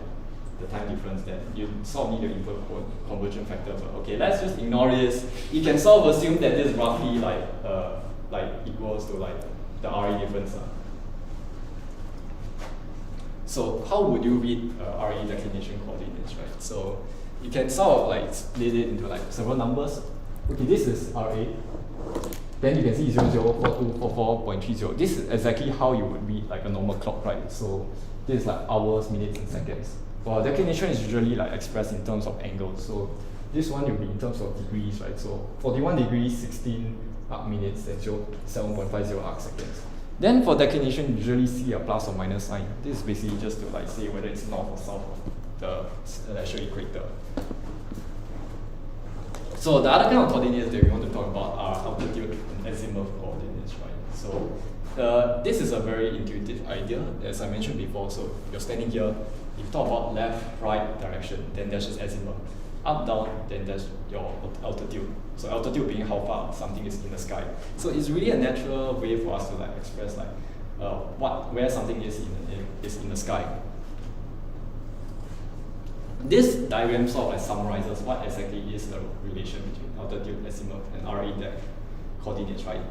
the time difference, then you sort of need to input conversion factor. But okay, let's just ignore this. You can sort of assume that this roughly like equals to like the RA difference. So how would you read RA declination coordinates, right? So you can sort of like split it into like several numbers. Okay, this is RA. Then you can see 004244.30. This is exactly how you would read like a normal clock, right? So this is like hours, minutes, and seconds. Well, declination is usually like expressed in terms of angles. So this one will be in terms of degrees, right? So 41 degrees, 16 arc minutes, and 7.50 arc seconds. Then for declination, you usually see a plus or minus sign. This is basically just to like say whether it's north or south of the celestial equator. So the other kind of coordinates that we want to talk about are altitude and azimuth coordinates, right? So this is a very intuitive idea, as I mentioned before. So you're standing here, if you talk about left, right direction, then there's just azimuth. Up, down, then there's your altitude. So altitude being how far something is in the sky. So it's really a natural way for us to like express like where something is in the sky. This diagram sort of like summarizes what exactly is the relation between altitude, azimuth, and RA dec coordinates, right?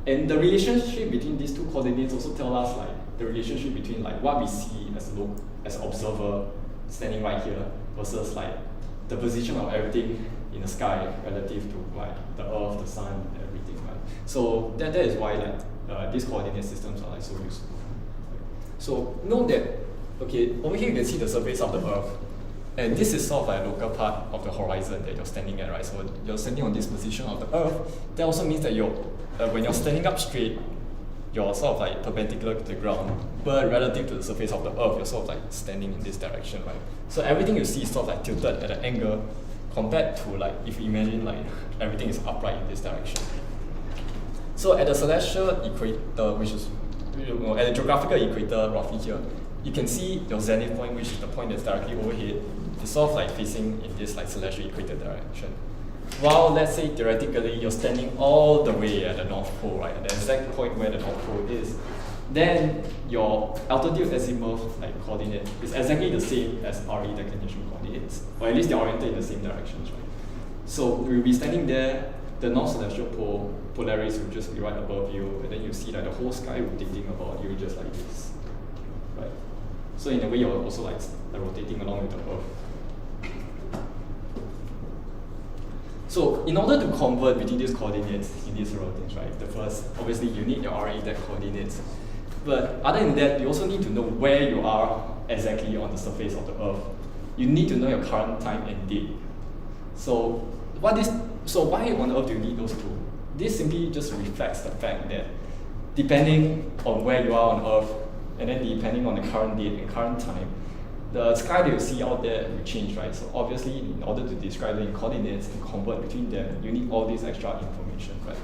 And the relationship between these two coordinates also tell us like the relationship between like what we see as observer standing right here versus like the position of everything in the sky relative to like the Earth, the Sun, everything, right? So that is why like these coordinate systems are like so useful. So note that okay, over here you can see the surface of the Earth. And this is sort of like a local part of the horizon that you're standing at, right? So you're standing on this position of the Earth. That also means that when you're standing up straight, you're sort of like perpendicular to the ground, but relative to the surface of the Earth, you're sort of like standing in this direction, right? So everything you see is sort of like tilted at an angle compared to like if you imagine like everything is upright in this direction. So at the celestial equator, which is at the geographical equator roughly here, you can see your zenith point, which is the point that's directly overhead, is sort of like facing in this like celestial equator direction. While let's say theoretically you're standing all the way at the North Pole, right, at the exact point where the North Pole is, then your altitude azimuth like coordinate is exactly the same as RE declination coordinates, or at least they're oriented in the same directions, right? So we'll be standing there, the North Celestial Pole, Polaris will just be right above you, and then you see like the whole sky rotating about you just like this, right? So in a way, you're also like rotating along with the Earth. So in order to convert between these coordinates, you need several things, right? The first, obviously, you need your RE dec coordinates. But other than that, you also need to know where you are exactly on the surface of the Earth. You need to know your current time and date. So why on earth do you need those two? This simply just reflects the fact that depending on where you are on Earth, and then depending on the current date and current time, the sky that you see out there will change, right? So obviously, in order to describe the coordinates and convert between them, you need all this extra information, right?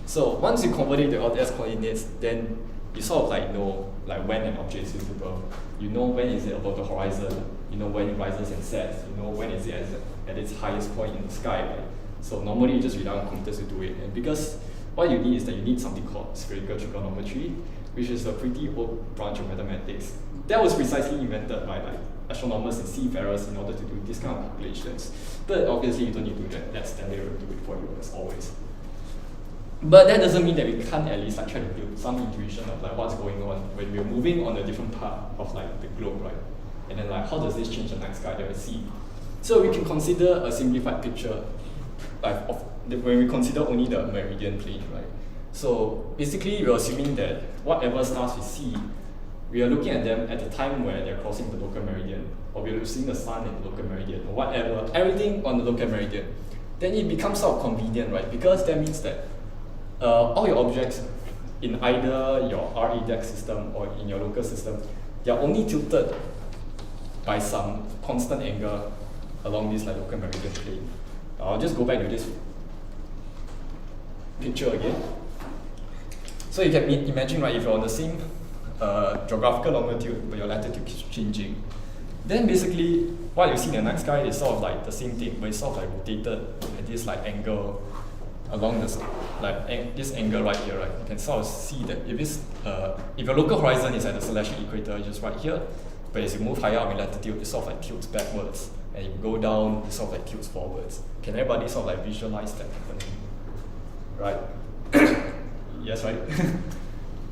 So once you convert it to all these coordinates, then you sort of like know like when an object is visible. You know when is it above the horizon. You know when it rises and sets. You know when is it at its highest point in the sky, right? So normally you just rely on computers to do it. And because what you need is that you need something called spherical trigonometry, which is a pretty old branch of mathematics. That was precisely invented by like astronomers and seafarers in order to do this kind of calculations. But obviously you don't need to do that. That's standard will do it for you as always. But that doesn't mean that we can't at least like try to build some intuition of like what's going on when we're moving on a different part of like the globe, right? And then like how does this change the night sky that we see? So we can consider a simplified picture like of when we consider only the meridian plane, right? So basically we're assuming that whatever stars we see, we are looking at them at the time where they're crossing the local meridian, or we're seeing the sun in the local meridian, or whatever, everything on the local meridian. Then it becomes sort of convenient, right? Because that means that all your objects in either your RADEX system or in your local system, they are only tilted by some constant angle along this like local meridian plane. I'll just go back to this picture again. So you can imagine, right, if you're on the same geographical longitude but your latitude keeps changing, then basically what you see in the night sky is sort of like the same thing, but it's sort of like rotated at this like angle along this like this angle right here, right? You can sort of see that if your local horizon is at the celestial equator, just right here, but as you move higher up in latitude, it sort of like tilts backwards, and you go down, it sort of like tilts forwards. Can everybody sort of like visualize that happening? Right? Yes, right?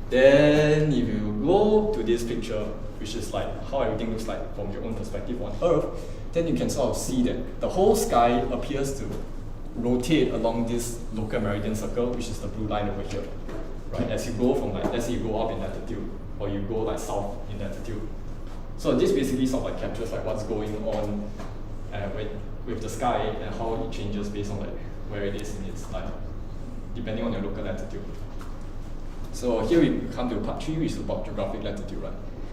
Then if you go to this picture, which is like how everything looks like from your own perspective on Earth, then you can sort of see that the whole sky appears to rotate along this local meridian circle, which is the blue line over here, right? As you go from like, let's say you go up in latitude, or you go like south in latitude. So this basically sort of like captures like what's going on with the sky and how it changes based on like where it is in its like, depending on your local latitude. So here we come to part 3, which is about geographic latitude, right?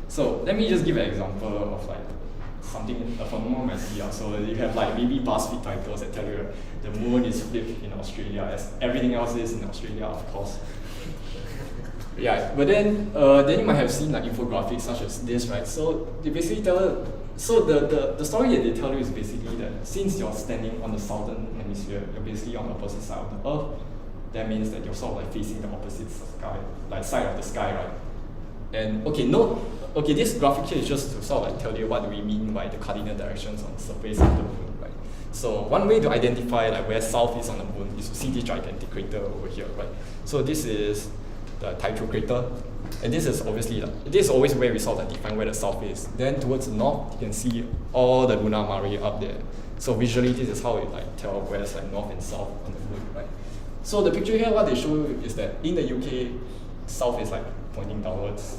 So let me just give an example of like something, a phenomenon I see. So you have like maybe BuzzFeed titles that tell you the moon is flipped in Australia, as everything else is in Australia, of course. Yeah, but then you might have seen like infographics such as this, right? So they basically so the story that they tell you is basically that since you're standing on the southern hemisphere, you're basically on the opposite side of the Earth. That means that you're sort of like facing the opposite sky, like side of the sky, right? And this graphic here is just to sort of like tell you what do we mean by the cardinal directions on the surface of the moon, right? So one way to identify like where south is on the moon is to see this gigantic crater over here, right? So this is the Tycho crater, and this is obviously this is always where we sort of like define where the south is. Then towards the north, you can see all the lunar mare up there. So visually, this is how we like tell where it's like north and south on the moon, right? So the picture here, what they show is that in the UK, south is like pointing downwards,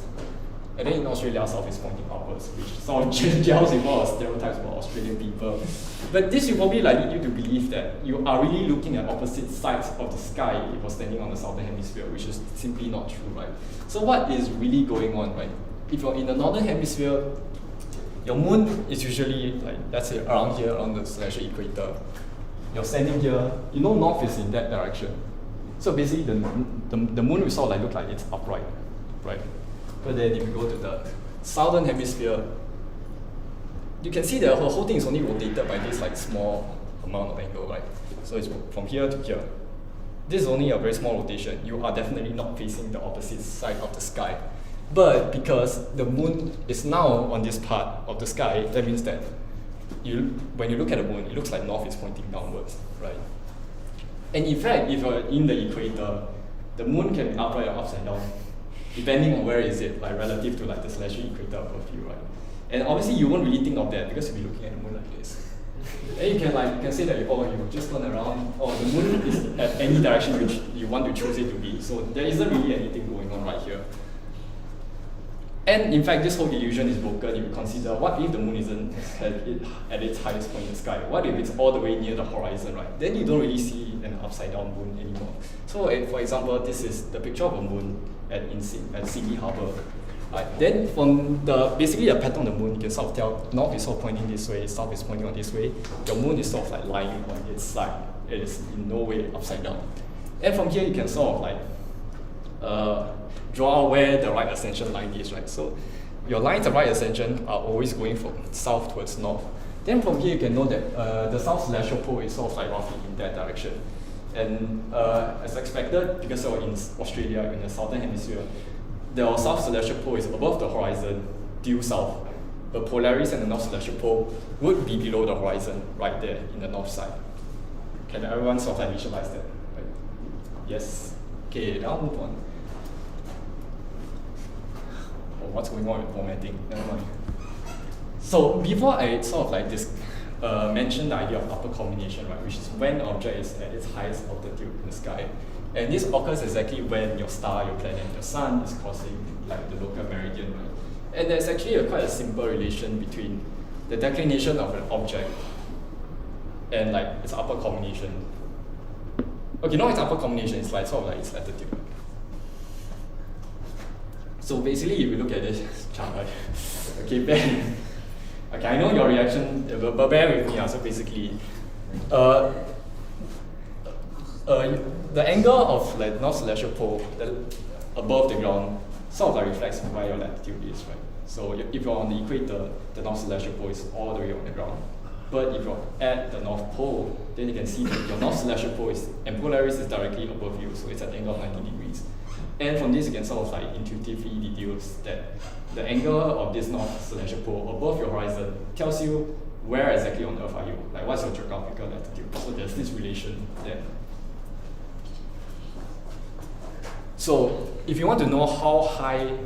and then in Australia, south is pointing upwards, which sort of gels with all the stereotypes about Australian people. But this will probably like lead you to believe that you are really looking at opposite sides of the sky if you're standing on the southern hemisphere, which is simply not true, right? So what is really going on, right? If you're in the northern hemisphere, your moon is usually like, let's say around here, around the celestial equator. You're standing here, you know north is in that direction. So basically the moon will sort of like look like it's upright, right? But then if you go to the southern hemisphere, you can see that the whole thing is only rotated by this like small amount of angle, right? So it's from here to here. This is only a very small rotation. You are definitely not facing the opposite side of the sky. But because the moon is now on this part of the sky, that means that when you look at the moon, it looks like north is pointing downwards, right? And in fact, if you're in the equator, the moon can be upright or upside down, depending on where is it, like relative to like the celestial equator above you, right? And obviously you won't really think of that because you'll be looking at the moon like this. And you can say that you just turn around, the moon is at any direction which you want to choose it to be. So there isn't really anything going on right here. And in fact, this whole illusion is broken if you consider what if the moon isn't at its highest point in the sky? What if it's all the way near the horizon, right? Then you don't really see an upside down moon anymore. So for example, this is the picture of a moon at Sydney Harbour. Right. Then from the basically the pattern of the moon, you can sort of tell north is sort of pointing this way, south is pointing on this way. Your moon is sort of like lying on its side. It is in no way upside down. And from here you can sort of like draw where the right ascension line is, right? So your lines of right ascension are always going from south towards north. Then from here you can know that the south celestial pole is sort of like roughly in that direction. And as expected, because we're in Australia, in the southern hemisphere, the south celestial pole is above the horizon due south. But Polaris and the north celestial pole would be below the horizon, right there in the north side. Can everyone sort of like visualize that? Right? Yes. Okay, now move on. Oh, what's going on with formatting? Never mind. So before I sort of like mention the idea of upper culmination, right, which is when an object is at its highest altitude in the sky. And this occurs exactly when your star, your planet, your sun is crossing like the local meridian, right? And there's actually quite a simple relation between the declination of an object and like its upper culmination. Okay, not its upper culmination, it's like sort of like its latitude. So basically, if you look at this chart, right, okay, okay, I know your reaction, but bear with me. So basically, the angle of like north celestial pole above the ground sort of like reflects where your latitude is, right? So if you're on the equator, the north celestial pole is all the way on the ground. But if you're at the North Pole, then you can see that your north celestial pole and Polaris is directly above you, so it's at an angle of 90 degrees. And from this, you can sort of like intuitively deduce that the angle of this north celestial pole above your horizon tells you where exactly on Earth are you, like what's your geographical latitude. So there's this relation there. So if you want to know how high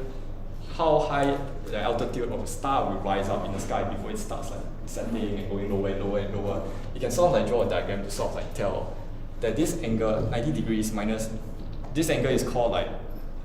the altitude of a star will rise up in the sky before it starts like ascending and going lower and lower and lower, you can sort of like draw a diagram to sort of like tell that this angle, 90 degrees minus, this angle is called like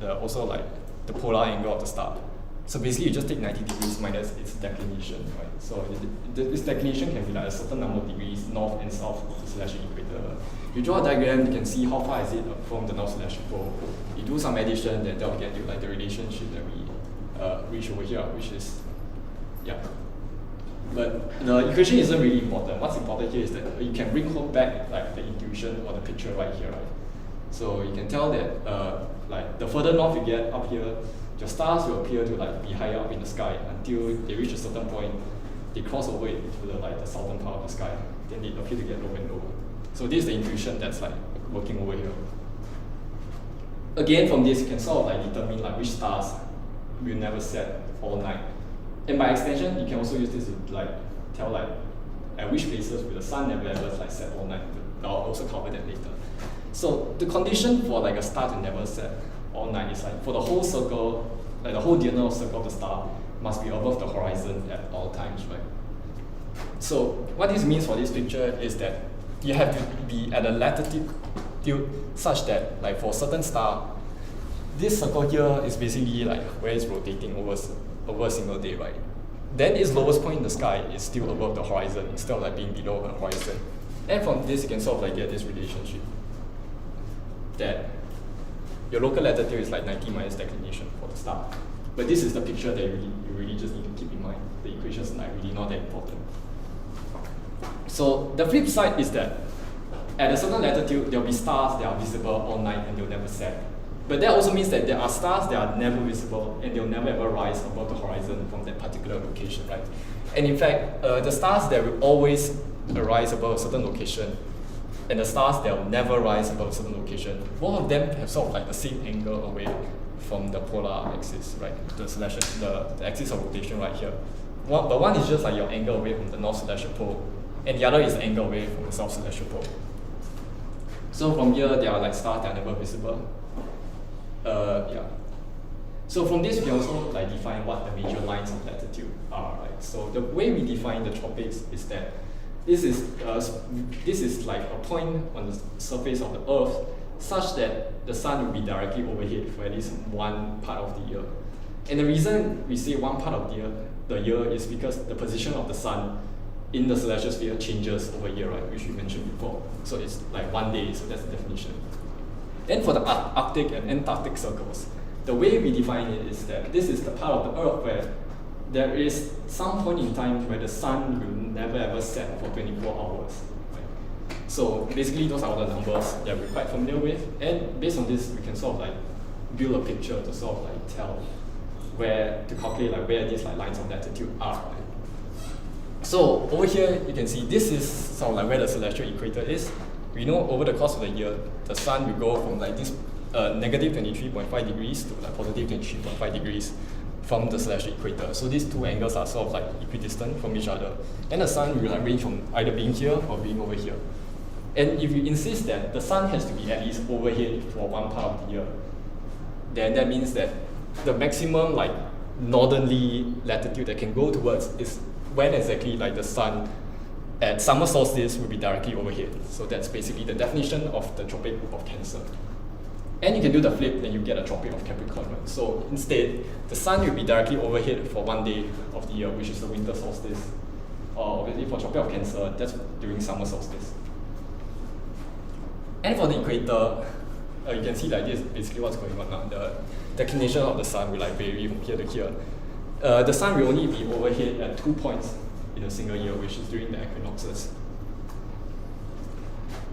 also like the polar angle of the star. So basically you just take 90 degrees minus its declination, right? So this declination can be like a certain number of degrees north and south of the celestial equator. You draw a diagram, you can see how far is it from the north celestial pole. You do some addition, then that will get you like the relationship that we reach over here, which is, yeah. But the equation isn't really important. What's important here is that you can bring home back like the intuition or the picture right here, right? So you can tell that like the further north you get up here, your stars will appear to like be higher up in the sky until they reach a certain point, they cross over into the southern part of the sky, then they appear to get lower and lower. So this is the intuition that's like working over here. Again, from this you can sort of like determine like which stars will never set all night. And by extension, you can also use this to like tell like at which places will the sun never ever like set all night. I'll also cover that later. So the condition for like a star to never set all night is like for the whole circle, like the whole diurnal circle of the star must be above the horizon at all times, right? So what this means for this picture is that you have to be at a latitude such that like for a certain star, this circle here is basically like where it's rotating over a single day, right? Then its lowest point in the sky is still above the horizon instead of like being below the horizon. And from this you can sort of like get this relationship that your local latitude is like 90 minus declination for the star. But this is the picture that you really just need to keep in mind. The equations are like really not that important. So the flip side is that at a certain latitude, there will be stars that are visible all night and they'll never set. But that also means that there are stars that are never visible and they'll never ever rise above the horizon from that particular location, right? And in fact, the stars that will always rise above a certain location and the stars that will never rise above a certain location, both of them have sort of like the same angle away from the polar axis, right? The axis of rotation right here. The one is just like your angle away from the north celestial pole, and the other is the angle away from the south celestial pole. So from here, there are like stars that are never visible. Yeah. So from this, we can also like define what the major lines of latitude are, right? So the way we define the tropics is that this is like a point on the surface of the Earth such that the sun will be directly overhead for at least one part of the year. And the reason we say one part of the year is because the position of the sun in the celestial sphere changes over a year, right? Which we mentioned before. So it's like one day, so that's the definition. Then for the Arctic and Antarctic circles, the way we define it is that this is the part of the Earth where there is some point in time where the sun will never ever set for 24 hours. Right? So basically those are all the numbers that we're quite familiar with, and based on this we can sort of like build a picture to sort of like tell to calculate like where these like lines of latitude are. Right? So over here you can see this is sort of like where the celestial equator is. We know over the course of the year the sun will go from like this negative 23.5 degrees to like positive 23.5 degrees from the celestial equator. So these two angles are sort of like equidistant from each other. And the sun will like range from either being here or being over here. And if you insist that the sun has to be at least overhead for one part of the year, then that means that the maximum like northerly latitude that can go towards is when exactly like the sun at summer solstice will be directly overhead. So that's basically the definition of the tropic of Cancer. And you can do the flip, then you get a tropic of Capricorn. Right? So instead, the sun will be directly overhead for one day of the year, which is the winter solstice. Or obviously for tropic of Cancer, that's during summer solstice. And for the equator, you can see like this basically what's going on now. The declination of the sun will like vary from here to here. The sun will only be overhead at 2 points in a single year, which is during the equinoxes.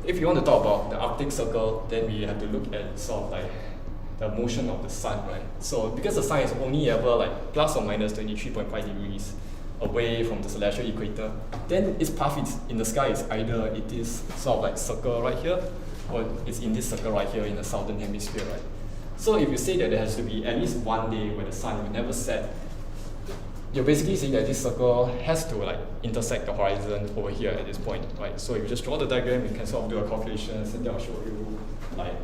If you want to talk about the Arctic Circle, then we have to look at sort of like the motion of the sun, right? So because the sun is only ever like plus or minus 23.5 degrees away from the celestial equator, then its path is in the sky is either it is sort of like circle right here, or it's in this circle right here in the southern hemisphere, right? So if you say that there has to be at least one day where the sun will never set, you're basically saying that this circle has to like intersect the horizon over here at this point, right? So if you just draw the diagram, you can sort of do a calculation, and then I'll show you like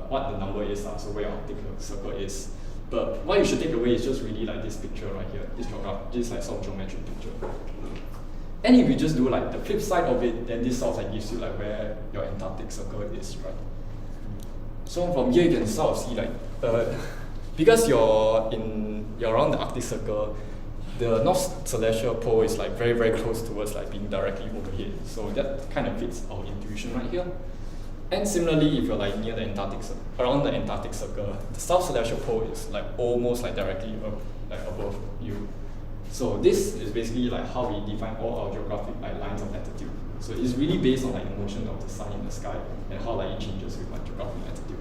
what the number is, so where your Arctic Circle is. But what you should take away is just really like this picture right here, this like sort of geometric picture. And if you just do like the flip side of it, then this sort of like gives you like where your Antarctic Circle is, right? So from here you can sort of see like because you're around the Arctic Circle, the north celestial pole is like very, very close towards like being directly overhead. So that kind of fits our intuition right here. And similarly, if you're like near the around the Antarctic Circle, the south celestial pole is like almost like directly above you. So this is basically like how we define all our geographic like lines of latitude. So it's really based on like the motion of the sun in the sky and how like it changes with like geographic latitude.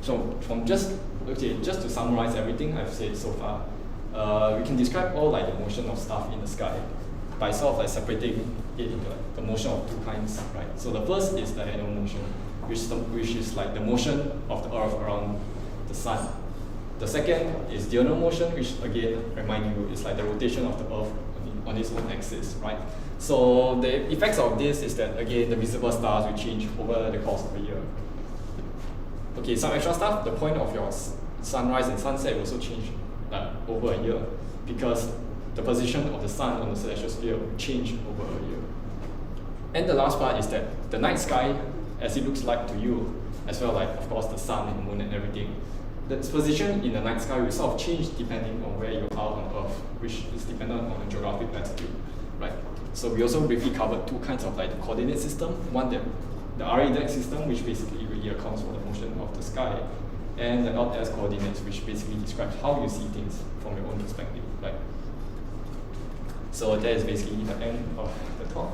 So from just to summarize everything I've said so far, we can describe all like the motion of stuff in the sky by sort of like separating it into like the motion of two kinds, right? So the first is the annual motion, which is like the motion of the Earth around the sun. The second is diurnal motion, which again, remind you, is like the rotation of the Earth on its own axis, right? So the effects of this is that again, the visible stars will change over the course of a year. Okay, some extra stuff, the point of your sunrise and sunset will also change like over a year, because the position of the sun on the celestial sphere will change over a year. And the last part is that the night sky, as it looks like to you, as well like of course the sun and the moon and everything, its position in the night sky will sort of change depending on where you are on Earth, which is dependent on the geographic latitude, right? So we also briefly covered two kinds of like the coordinate system. One, the RADEX system, which basically really accounts for the motion of the sky, and the LS coordinates, which basically describes how you see things from your own perspective, right? So that is basically the end of the talk.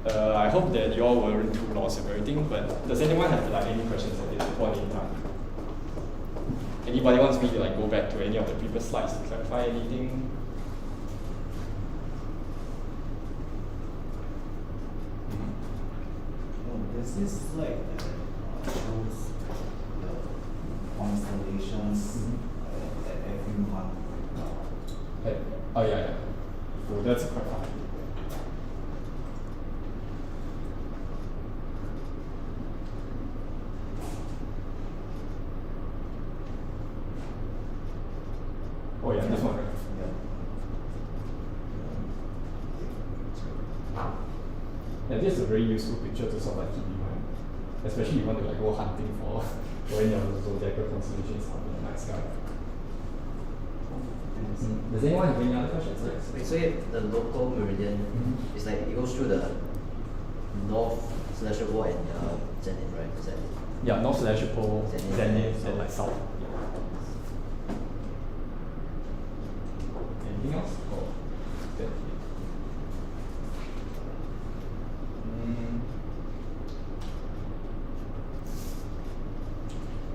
I hope that you all weren't too lost with everything, but does anyone have like any questions at this point in time? Anybody wants me to like go back to any of the previous slides to clarify anything? There's this like shows the constellations every month. Oh yeah. So that's quite fun. Oh yeah, this one, right? Yeah, this is a very useful picture to sort of like keep in mind, especially if you want to like go hunting for when your zodiacal constellations are in the night sky. Does anyone have any other questions? Wait, so if the local meridian is like it goes through the north celestial pole and zenith, right? Is that it? Yeah, North Celestial Pole, Zenith, and like South. Anything else? Oh, that.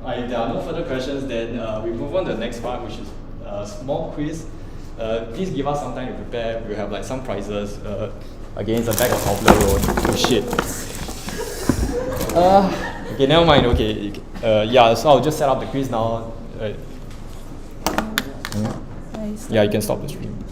If there are no further questions, then we move on to the next part, which is a small quiz. Please give us some time to prepare. We'll have like some prizes. Again, it's a bag of Toblerone. Oh shit. Okay, never mind. Okay, yeah. So I'll just set up the quiz now. Nice. Yeah, you can stop the stream.